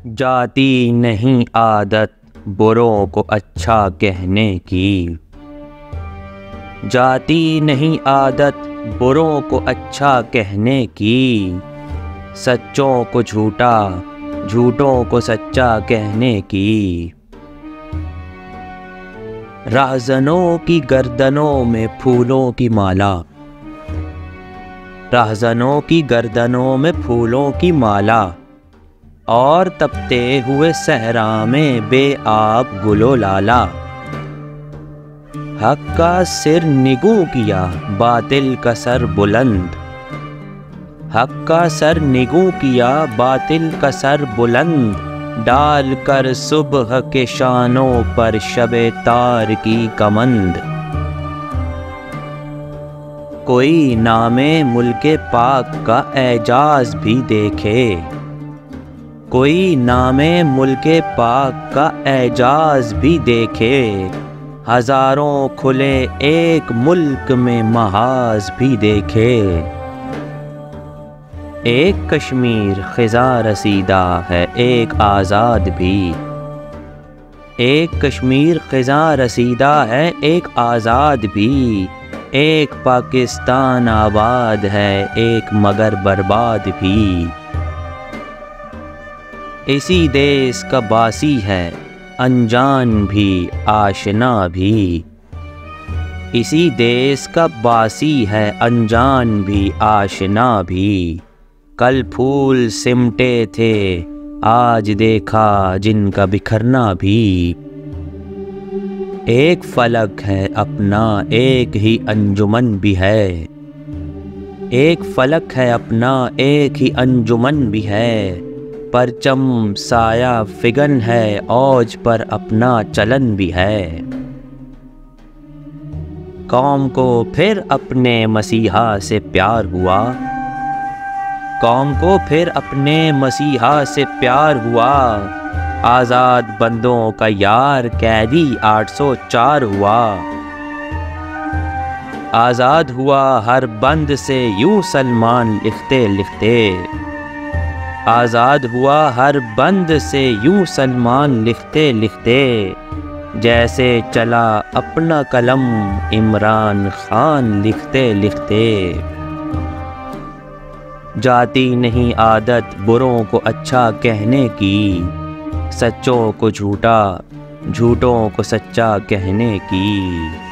जाती नहीं आदत बुरों को अच्छा कहने की। जाती नहीं आदत बुरों को अच्छा कहने की। सच्चों को झूठा, झूठों को सच्चा कहने की। राहज़नों की गर्दनों में फूलों की माला। राहज़नों की गर्दनों में फूलों की माला और तपते हुए सहरा में बेआब गुलो लाला। हक का सिर निगू किया बातिल का सर बुलंद। हक का सर निगू किया बातिल का सर बुलंद। डाल कर सुबह के शानों पर शबे तार की कमंद। कोई नामे मुल्के पाक का एजाज भी देखे। कोई नामे मुल्के पाक का एजाज भी देखे। हजारों खुले एक मुल्क में महाज भी देखे। एक कश्मीर ख़िज़ा रसीदा है एक आज़ाद भी। एक कश्मीर ख़िज़ा रसीदा है एक आज़ाद भी। एक पाकिस्तान आबाद है एक मगर बर्बाद भी। इसी देश का बासी है अनजान भी आशना भी। इसी देश का बासी है अनजान भी आशना भी। कल फूल सिमटे थे आज देखा जिनका बिखरना भी। एक फलक है अपना एक ही अंजुमन भी है। एक फलक है अपना एक ही अंजुमन भी है। परचम साया फिगन है औज पर अपना चलन भी है। कौम को फिर अपने मसीहा से प्यार हुआ। कौम को फिर अपने मसीहा से प्यार हुआ। आज़ाद बंदों का यार कैदी 804 हुआ। आज़ाद हुआ हर बंद से यूं सलमान लिखते लिखते। आज़ाद हुआ हर बंद से यूं सलमान लिखते लिखते। जैसे चला अपना कलम इमरान खान लिखते लिखते। जाती नहीं आदत बुरों को अच्छा कहने की। सच्चों को झूठा, झूठों को सच्चा कहने की।